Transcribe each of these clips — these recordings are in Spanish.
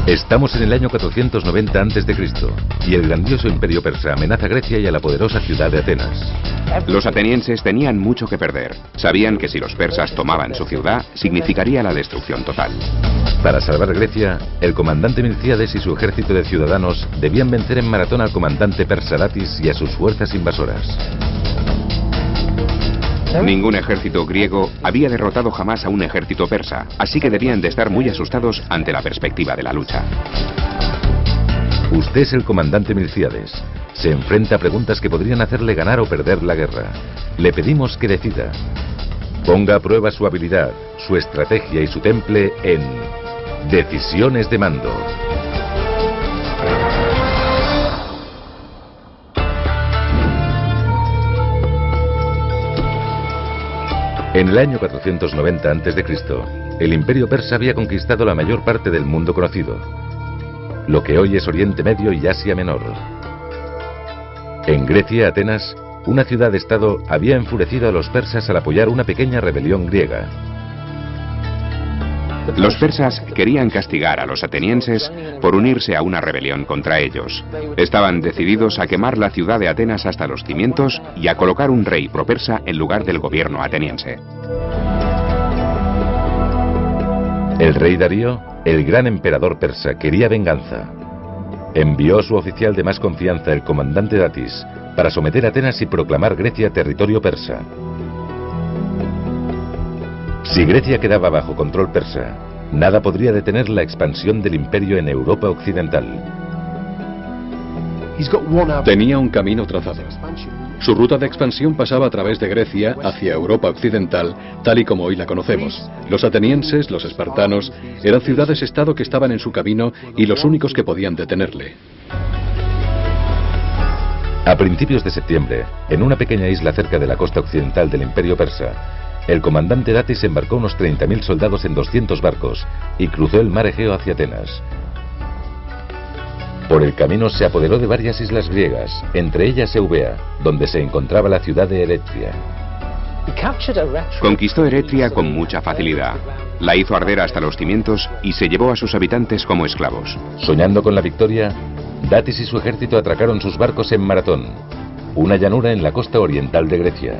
Estamos en el año 490 a.C. y el grandioso imperio persa amenaza a Grecia y a la poderosa ciudad de Atenas. Los atenienses tenían mucho que perder. Sabían que si los persas tomaban su ciudad, significaría la destrucción total. Para salvar Grecia, el comandante Milcíades y su ejército de ciudadanos debían vencer en Maratón al comandante persa Datis y a sus fuerzas invasoras. Ningún ejército griego había derrotado jamás a un ejército persa, así que debían de estar muy asustados ante la perspectiva de la lucha. Usted es el comandante Milcíades. Se enfrenta a preguntas que podrían hacerle ganar o perder la guerra. Le pedimos que decida. Ponga a prueba su habilidad, su estrategia y su temple en Decisiones de Mando. En el año 490 a.C., el imperio persa había conquistado la mayor parte del mundo conocido, lo que hoy es Oriente Medio y Asia Menor. En Grecia, Atenas, una ciudad-estado había enfurecido a los persas al apoyar una pequeña rebelión griega. Los persas querían castigar a los atenienses por unirse a una rebelión contra ellos. Estaban decididos a quemar la ciudad de Atenas hasta los cimientos y a colocar un rey propersa en lugar del gobierno ateniense. El rey Darío, el gran emperador persa, quería venganza. Envió a su oficial de más confianza, el comandante Datis, para someter a Atenas y proclamar Grecia territorio persa. Si Grecia quedaba bajo control persa, nada podría detener la expansión del imperio en Europa occidental. Tenía un camino trazado. Su ruta de expansión pasaba a través de Grecia hacia Europa occidental, tal y como hoy la conocemos. Los atenienses, los espartanos, eran ciudades-estado que estaban en su camino y los únicos que podían detenerle. A principios de septiembre, en una pequeña isla cerca de la costa occidental del imperio persa, el comandante Datis embarcó unos 30.000 soldados en 200 barcos y cruzó el mar Egeo hacia Atenas. Por el camino se apoderó de varias islas griegas, entre ellas Eubea, donde se encontraba la ciudad de Eretria. Conquistó Eretria con mucha facilidad. La hizo arder hasta los cimientos y se llevó a sus habitantes como esclavos. Soñando con la victoria, Datis y su ejército atracaron sus barcos en Maratón, una llanura en la costa oriental de Grecia.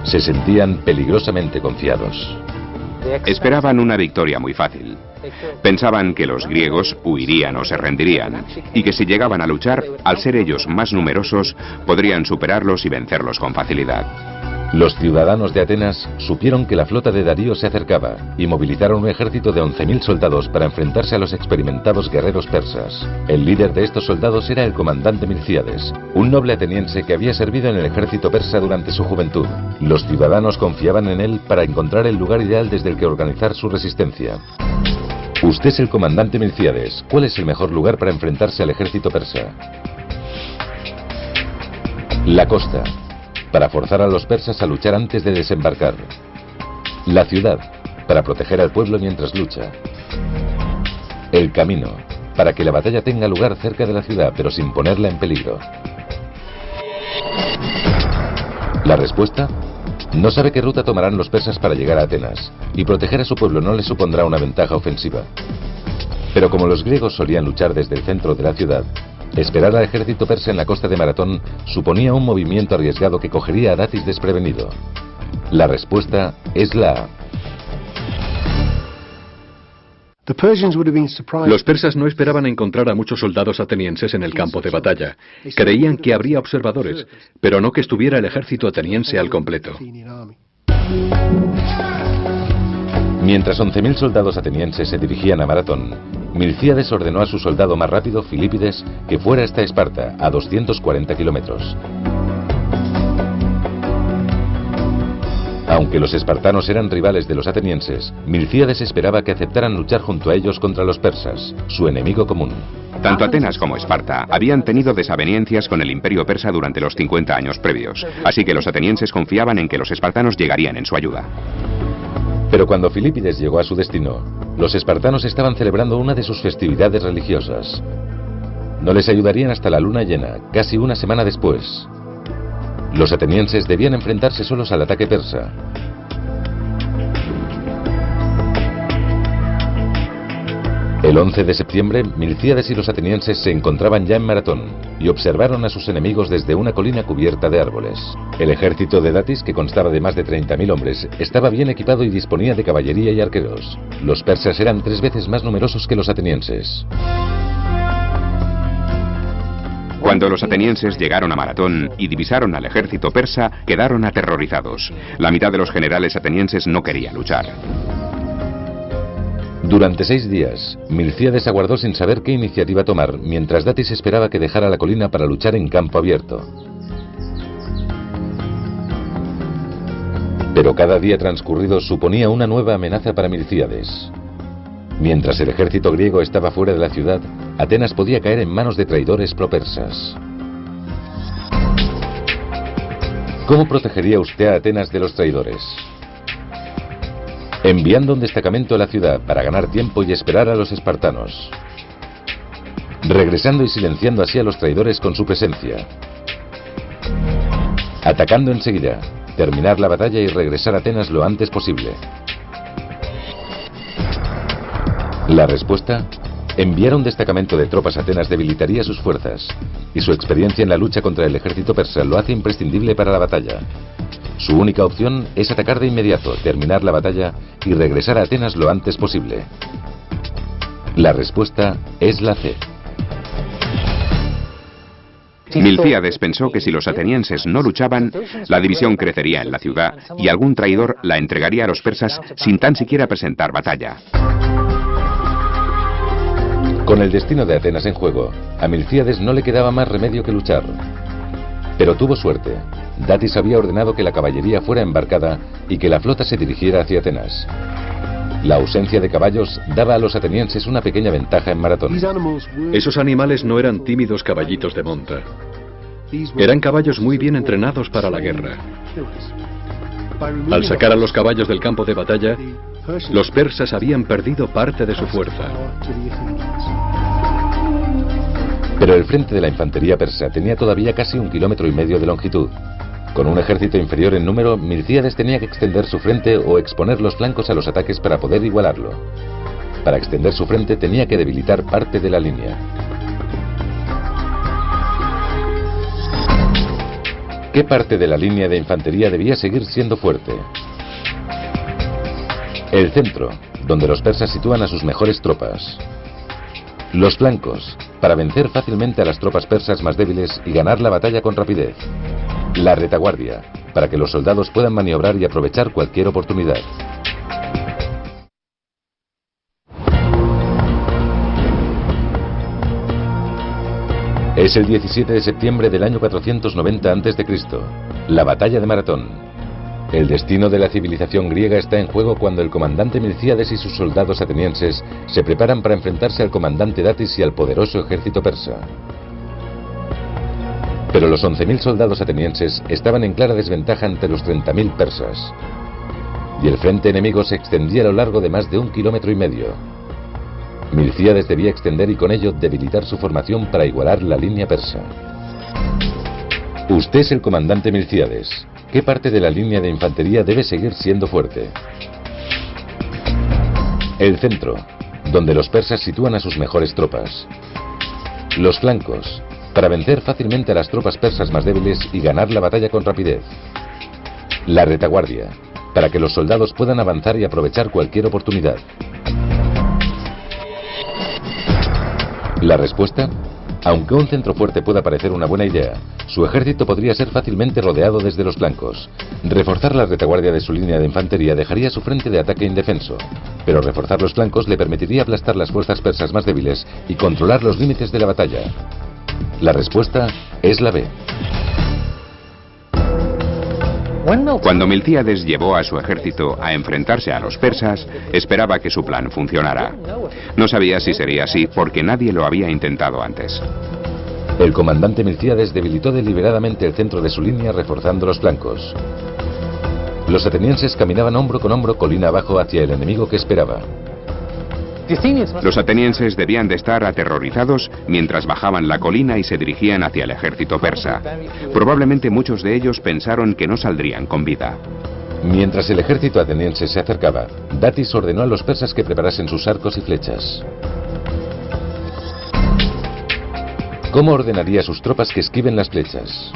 Se sentían peligrosamente confiados. Esperaban una victoria muy fácil. Pensaban que los griegos huirían o se rendirían, y que si llegaban a luchar, al ser ellos más numerosos, podrían superarlos y vencerlos con facilidad. Los ciudadanos de Atenas supieron que la flota de Darío se acercaba y movilizaron un ejército de 11.000 soldados para enfrentarse a los experimentados guerreros persas. El líder de estos soldados era el comandante Milcíades, un noble ateniense que había servido en el ejército persa durante su juventud. Los ciudadanos confiaban en él para encontrar el lugar ideal desde el que organizar su resistencia. Usted es el comandante Milcíades. ¿Cuál es el mejor lugar para enfrentarse al ejército persa? La costa, para forzar a los persas a luchar antes de desembarcar. La ciudad, para proteger al pueblo mientras lucha. El camino, para que la batalla tenga lugar cerca de la ciudad, pero sin ponerla en peligro. La respuesta: no sabe qué ruta tomarán los persas para llegar a Atenas, y proteger a su pueblo no le supondrá una ventaja ofensiva. Pero como los griegos solían luchar desde el centro de la ciudad, esperar al ejército persa en la costa de Maratón suponía un movimiento arriesgado que cogería a Datis desprevenido. La respuesta es la A. Los persas no esperaban encontrar a muchos soldados atenienses en el campo de batalla. Creían que habría observadores, pero no que estuviera el ejército ateniense al completo. Mientras 11.000 soldados atenienses se dirigían a Maratón, Milcíades ordenó a su soldado más rápido, Filípides, que fuera hasta Esparta, a 240 kilómetros. Aunque los espartanos eran rivales de los atenienses, Milcíades esperaba que aceptaran luchar junto a ellos contra los persas, su enemigo común. Tanto Atenas como Esparta habían tenido desavenencias con el imperio persa durante los 50 años previos, así que los atenienses confiaban en que los espartanos llegarían en su ayuda. Pero cuando Filípides llegó a su destino, los espartanos estaban celebrando una de sus festividades religiosas. No les ayudarían hasta la luna llena, casi una semana después. Los atenienses debían enfrentarse solos al ataque persa. El 11 de septiembre, Milcíades y los atenienses se encontraban ya en Maratón y observaron a sus enemigos desde una colina cubierta de árboles. El ejército de Datis, que constaba de más de 30.000 hombres, estaba bien equipado y disponía de caballería y arqueros. Los persas eran 3 veces más numerosos que los atenienses. Cuando los atenienses llegaron a Maratón y divisaron al ejército persa, quedaron aterrorizados. La mitad de los generales atenienses no quería luchar. Durante 6 días, Milcíades aguardó sin saber qué iniciativa tomar, mientras Datis esperaba que dejara la colina para luchar en campo abierto. Pero cada día transcurrido suponía una nueva amenaza para Milcíades. Mientras el ejército griego estaba fuera de la ciudad, Atenas podía caer en manos de traidores propersas. ¿Cómo protegería usted a Atenas de los traidores? Enviando un destacamento a la ciudad para ganar tiempo y esperar a los espartanos. Regresando y silenciando así a los traidores con su presencia. Atacando enseguida, terminar la batalla y regresar a Atenas lo antes posible. La respuesta: enviar un destacamento de tropas a Atenas debilitaría sus fuerzas, y su experiencia en la lucha contra el ejército persa lo hace imprescindible para la batalla. Su única opción es atacar de inmediato, terminar la batalla y regresar a Atenas lo antes posible. La respuesta es la C. Milcíades pensó que si los atenienses no luchaban, la división crecería en la ciudad y algún traidor la entregaría a los persas sin tan siquiera presentar batalla. Con el destino de Atenas en juego, a Milcíades no le quedaba más remedio que luchar. Pero tuvo suerte. Datis había ordenado que la caballería fuera embarcada y que la flota se dirigiera hacia Atenas. La ausencia de caballos daba a los atenienses una pequeña ventaja en Maratón. Esos animales no eran tímidos caballitos de monta. Eran caballos muy bien entrenados para la guerra. Al sacar a los caballos del campo de batalla, los persas habían perdido parte de su fuerza. Pero el frente de la infantería persa tenía todavía casi 1,5 kilómetros de longitud. Con un ejército inferior en número, Milcíades tenía que extender su frente o exponer los flancos a los ataques para poder igualarlo. Para extender su frente tenía que debilitar parte de la línea. ¿Qué parte de la línea de infantería debía seguir siendo fuerte? El centro, donde los persas sitúan a sus mejores tropas. Los flancos, para vencer fácilmente a las tropas persas más débiles y ganar la batalla con rapidez. La retaguardia, para que los soldados puedan maniobrar y aprovechar cualquier oportunidad. Es el 17 de septiembre del año 490 a.C., la batalla de Maratón. El destino de la civilización griega está en juego cuando el comandante Milcíades y sus soldados atenienses se preparan para enfrentarse al comandante Datis y al poderoso ejército persa. Pero los 11.000 soldados atenienses estaban en clara desventaja ante los 30.000 persas. Y el frente enemigo se extendía a lo largo de más de 1,5 kilómetros. Milcíades debía extender y con ello debilitar su formación para igualar la línea persa. Usted es el comandante Milcíades. ¿Qué parte de la línea de infantería debe seguir siendo fuerte? El centro, donde los persas sitúan a sus mejores tropas. Los flancos, para vencer fácilmente a las tropas persas más débiles y ganar la batalla con rapidez. La retaguardia, para que los soldados puedan avanzar y aprovechar cualquier oportunidad. La respuesta: aunque un centro fuerte pueda parecer una buena idea, su ejército podría ser fácilmente rodeado desde los flancos. Reforzar la retaguardia de su línea de infantería dejaría su frente de ataque indefenso, pero reforzar los flancos le permitiría aplastar las fuerzas persas más débiles y controlar los límites de la batalla. La respuesta es la B. Cuando Milcíades llevó a su ejército a enfrentarse a los persas, esperaba que su plan funcionara. No sabía si sería así porque nadie lo había intentado antes. El comandante Milcíades debilitó deliberadamente el centro de su línea reforzando los flancos. Los atenienses caminaban hombro con hombro colina abajo hacia el enemigo que esperaba. Los atenienses debían de estar aterrorizados mientras bajaban la colina y se dirigían hacia el ejército persa. Probablemente muchos de ellos pensaron que no saldrían con vida. Mientras el ejército ateniense se acercaba, Datis ordenó a los persas que preparasen sus arcos y flechas. ¿Cómo ordenaría a sus tropas que esquiven las flechas?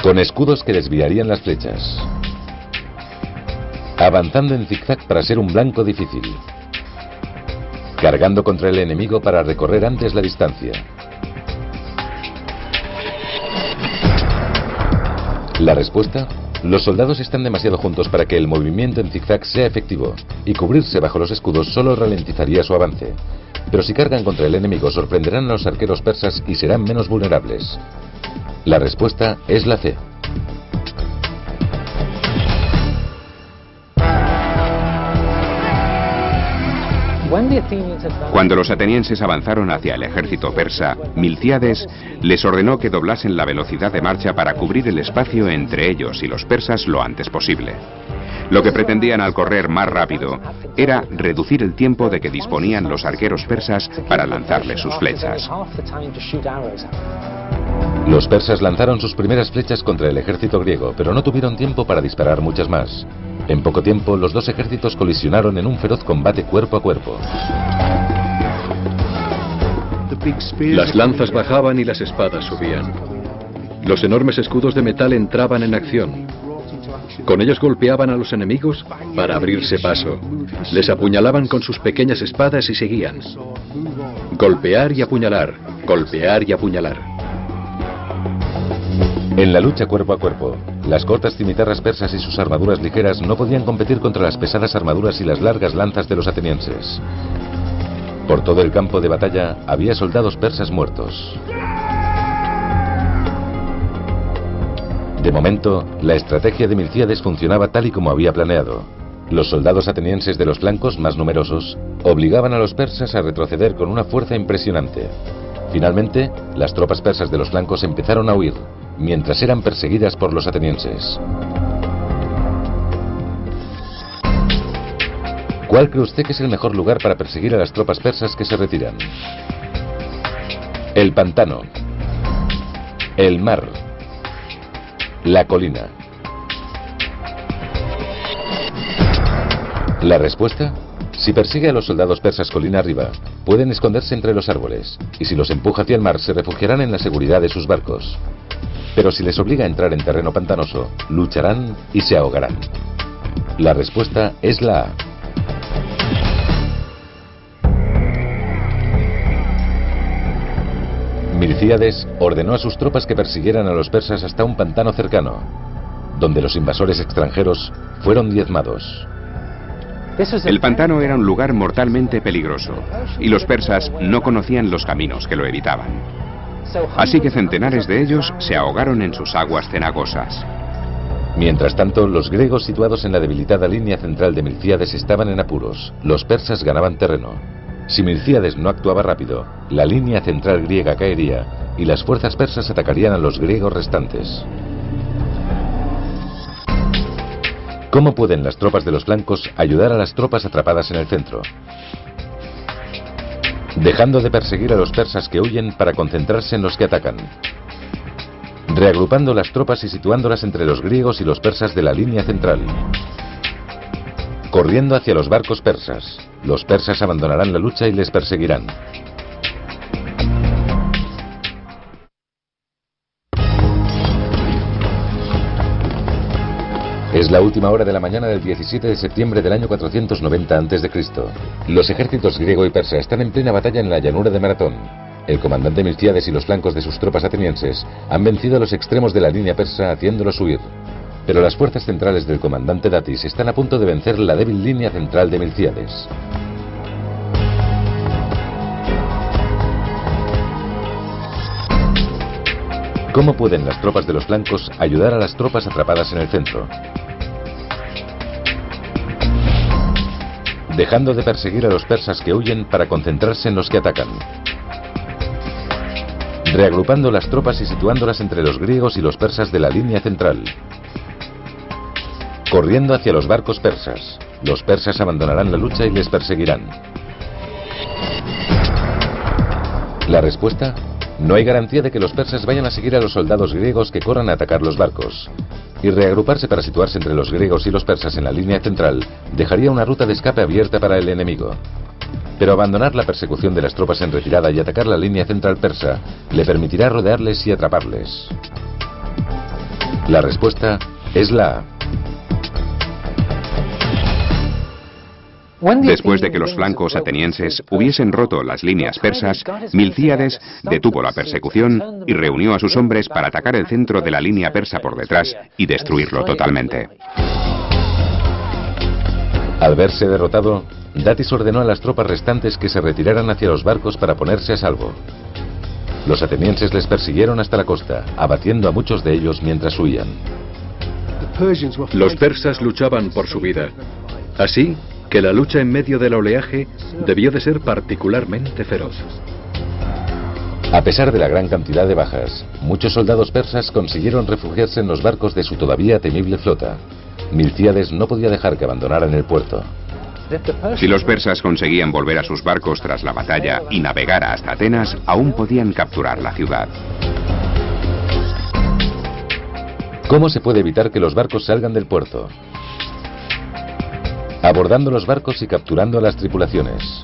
Con escudos que desviarían las flechas. Avanzando en zigzag para ser un blanco difícil. Cargando contra el enemigo para recorrer antes la distancia. La respuesta: los soldados están demasiado juntos para que el movimiento en zigzag sea efectivo, y cubrirse bajo los escudos solo ralentizaría su avance. Pero si cargan contra el enemigo, sorprenderán a los arqueros persas y serán menos vulnerables. La respuesta es la C. Cuando los atenienses avanzaron hacia el ejército persa, Milcíades les ordenó que doblasen la velocidad de marcha para cubrir el espacio entre ellos y los persas lo antes posible. Lo que pretendían al correr más rápido era reducir el tiempo de que disponían los arqueros persas para lanzarles sus flechas. Los persas lanzaron sus primeras flechas contra el ejército griego, pero no tuvieron tiempo para disparar muchas más. En poco tiempo, los dos ejércitos colisionaron en un feroz combate cuerpo a cuerpo. Las lanzas bajaban y las espadas subían. Los enormes escudos de metal entraban en acción. Con ellos golpeaban a los enemigos para abrirse paso. Les apuñalaban con sus pequeñas espadas y seguían. Golpear y apuñalar, golpear y apuñalar. En la lucha cuerpo a cuerpo, las cortas cimitarras persas y sus armaduras ligeras no podían competir contra las pesadas armaduras y las largas lanzas de los atenienses. Por todo el campo de batalla había soldados persas muertos. De momento, la estrategia de Milcíades funcionaba tal y como había planeado. Los soldados atenienses de los flancos, más numerosos, obligaban a los persas a retroceder con una fuerza impresionante. Finalmente, las tropas persas de los flancos empezaron a huir, mientras eran perseguidas por los atenienses. ¿Cuál cree usted que es el mejor lugar para perseguir a las tropas persas que se retiran? El pantano, el mar, la colina. ¿La respuesta? Si persigue a los soldados persas colina arriba, pueden esconderse entre los árboles, y si los empuja hacia el mar, se refugiarán en la seguridad de sus barcos. Pero si les obliga a entrar en terreno pantanoso, lucharán y se ahogarán. La respuesta es la A. Milcíades ordenó a sus tropas que persiguieran a los persas hasta un pantano cercano, donde los invasores extranjeros fueron diezmados. El pantano era un lugar mortalmente peligroso, y los persas no conocían los caminos que lo evitaban. Así que centenares de ellos se ahogaron en sus aguas cenagosas. Mientras tanto, los griegos situados en la debilitada línea central de Milcíades estaban en apuros. Los persas ganaban terreno. Si Milcíades no actuaba rápido, la línea central griega caería y las fuerzas persas atacarían a los griegos restantes. ¿Cómo pueden las tropas de los flancos ayudar a las tropas atrapadas en el centro? Dejando de perseguir a los persas que huyen para concentrarse en los que atacan. Reagrupando las tropas y situándolas entre los griegos y los persas de la línea central. Corriendo hacia los barcos persas. Los persas abandonarán la lucha y les perseguirán. Es la última hora de la mañana del 17 de septiembre del año 490 a.C. Los ejércitos griego y persa están en plena batalla en la llanura de Maratón. El comandante Milcíades y los flancos de sus tropas atenienses han vencido a los extremos de la línea persa haciéndolos huir. Pero las fuerzas centrales del comandante Datis están a punto de vencer la débil línea central de Milcíades. ¿Cómo pueden las tropas de los flancos ayudar a las tropas atrapadas en el centro? Dejando de perseguir a los persas que huyen para concentrarse en los que atacan. Reagrupando las tropas y situándolas entre los griegos y los persas de la línea central. Corriendo hacia los barcos persas. Los persas abandonarán la lucha y les perseguirán. La respuesta: no hay garantía de que los persas vayan a seguir a los soldados griegos que corran a atacar los barcos. Y reagruparse para situarse entre los griegos y los persas en la línea central dejaría una ruta de escape abierta para el enemigo. Pero abandonar la persecución de las tropas en retirada y atacar la línea central persa le permitirá rodearles y atraparles. La respuesta es la A. Después de que los flancos atenienses hubiesen roto las líneas persas, Milcíades detuvo la persecución y reunió a sus hombres para atacar el centro de la línea persa por detrás y destruirlo totalmente. Al verse derrotado, Datis ordenó a las tropas restantes que se retiraran hacia los barcos para ponerse a salvo. Los atenienses les persiguieron hasta la costa, abatiendo a muchos de ellos mientras huían. Los persas luchaban por su vida. Así que la lucha en medio del oleaje debió de ser particularmente feroz. A pesar de la gran cantidad de bajas, muchos soldados persas consiguieron refugiarse en los barcos de su todavía temible flota. Milcíades no podía dejar que abandonaran el puerto. Si los persas conseguían volver a sus barcos tras la batalla y navegar hasta Atenas, aún podían capturar la ciudad. ¿Cómo se puede evitar que los barcos salgan del puerto? Abordando los barcos y capturando a las tripulaciones.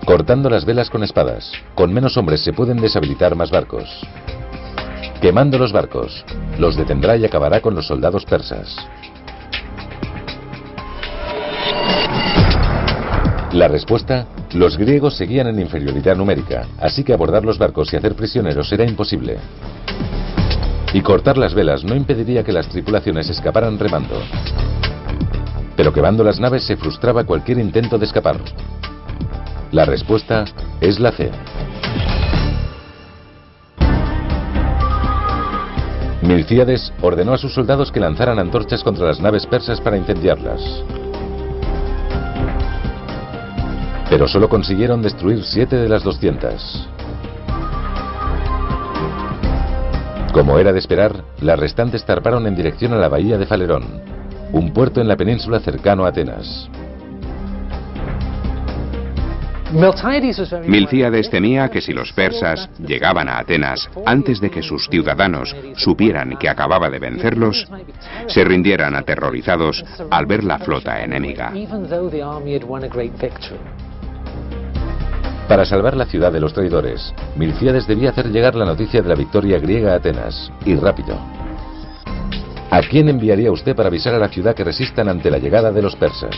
Cortando las velas con espadas. Con menos hombres se pueden deshabilitar más barcos. Quemando los barcos. Los detendrá y acabará con los soldados persas. La respuesta: los griegos seguían en inferioridad numérica, así que abordar los barcos y hacer prisioneros era imposible. Y cortar las velas no impediría que las tripulaciones escaparan remando. Pero quemando las naves se frustraba cualquier intento de escapar. La respuesta es la C. Milcíades ordenó a sus soldados que lanzaran antorchas contra las naves persas para incendiarlas. Pero solo consiguieron destruir 7 de las 200. Como era de esperar, las restantes zarparon en dirección a la bahía de Falerón, un puerto en la península cercano a Atenas. Milcíades temía que si los persas llegaban a Atenas antes de que sus ciudadanos supieran que acababa de vencerlos, se rindieran aterrorizados al ver la flota enemiga. Para salvar la ciudad de los traidores, Milcíades debía hacer llegar la noticia de la victoria griega a Atenas, y rápido. ¿A quién enviaría usted para avisar a la ciudad que resistan ante la llegada de los persas?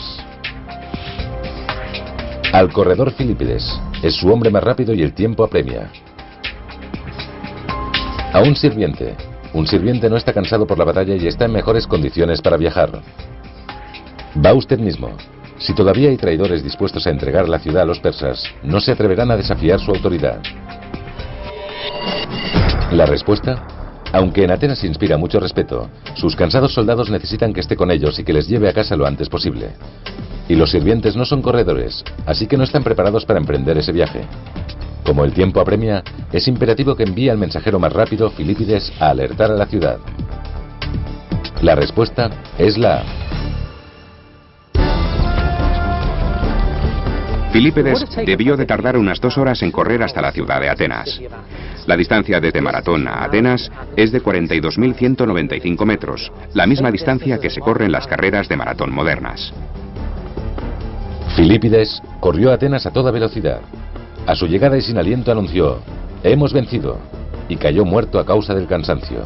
Al corredor Filípides. Es su hombre más rápido y el tiempo apremia. A un sirviente. Un sirviente no está cansado por la batalla y está en mejores condiciones para viajar. Va usted mismo. Si todavía hay traidores dispuestos a entregar la ciudad a los persas, no se atreverán a desafiar su autoridad. La respuesta: aunque en Atenas inspira mucho respeto, sus cansados soldados necesitan que esté con ellos y que les lleve a casa lo antes posible. Y los sirvientes no son corredores, así que no están preparados para emprender ese viaje. Como el tiempo apremia, es imperativo que envíe al mensajero más rápido, Filípides, a alertar a la ciudad. La respuesta es la A. Filípides debió de tardar unas 2 horas en correr hasta la ciudad de Atenas. La distancia desde Maratón a Atenas es de 42.195 metros, la misma distancia que se corre en las carreras de maratón modernas. Filípides corrió a Atenas a toda velocidad. A su llegada y sin aliento anunció: «Hemos vencido», y cayó muerto a causa del cansancio.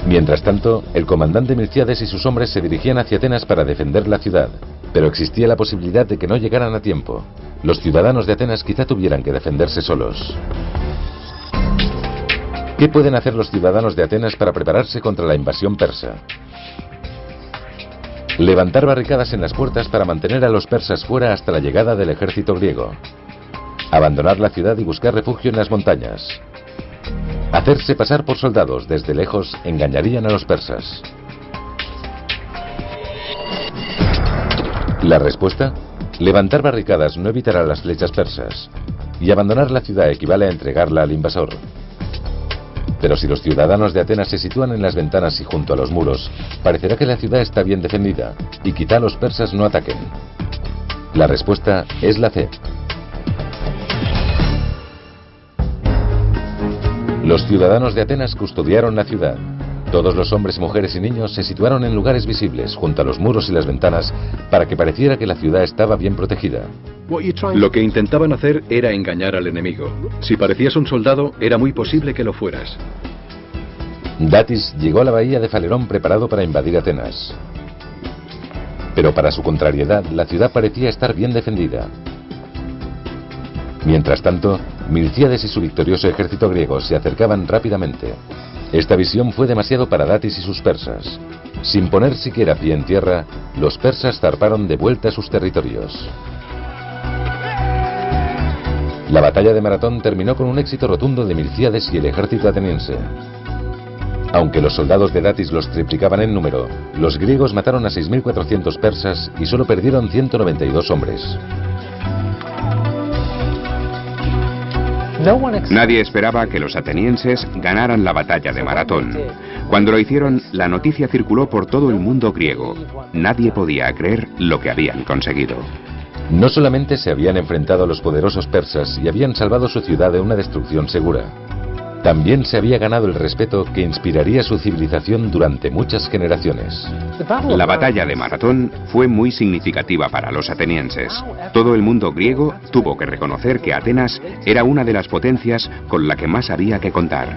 Mientras tanto, el comandante Milcíades y sus hombres se dirigían hacia Atenas para defender la ciudad, pero existía la posibilidad de que no llegaran a tiempo. Los ciudadanos de Atenas quizá tuvieran que defenderse solos. ¿Qué pueden hacer los ciudadanos de Atenas para prepararse contra la invasión persa? Levantar barricadas en las puertas para mantener a los persas fuera hasta la llegada del ejército griego. Abandonar la ciudad y buscar refugio en las montañas. Hacerse pasar por soldados. Desde lejos engañarían a los persas. La respuesta: levantar barricadas no evitará las flechas persas, y abandonar la ciudad equivale a entregarla al invasor. Pero si los ciudadanos de Atenas se sitúan en las ventanas y junto a los muros, parecerá que la ciudad está bien defendida, y quizá los persas no ataquen. La respuesta es la C. Los ciudadanos de Atenas custodiaron la ciudad. Todos los hombres, mujeres y niños se situaron en lugares visibles, junto a los muros y las ventanas, para que pareciera que la ciudad estaba bien protegida. Lo que intentaban hacer era engañar al enemigo. Si parecías un soldado, era muy posible que lo fueras. Datis llegó a la bahía de Falerón preparado para invadir Atenas. Pero para su contrariedad, la ciudad parecía estar bien defendida. Mientras tanto, Milcíades y su victorioso ejército griego se acercaban rápidamente. Esta visión fue demasiado para Datis y sus persas. Sin poner siquiera pie en tierra, los persas zarparon de vuelta a sus territorios. La batalla de Maratón terminó con un éxito rotundo de Milcíades y el ejército ateniense. Aunque los soldados de Datis los triplicaban en número, los griegos mataron a 6.400 persas y solo perdieron 192 hombres. Nadie esperaba que los atenienses ganaran la batalla de Maratón. Cuando lo hicieron, la noticia circuló por todo el mundo griego. Nadie podía creer lo que habían conseguido. No solamente se habían enfrentado a los poderosos persas y habían salvado su ciudad de una destrucción segura, también se había ganado el respeto que inspiraría su civilización durante muchas generaciones. La batalla de Maratón fue muy significativa para los atenienses. Todo el mundo griego tuvo que reconocer que Atenas era una de las potencias con la que más había que contar.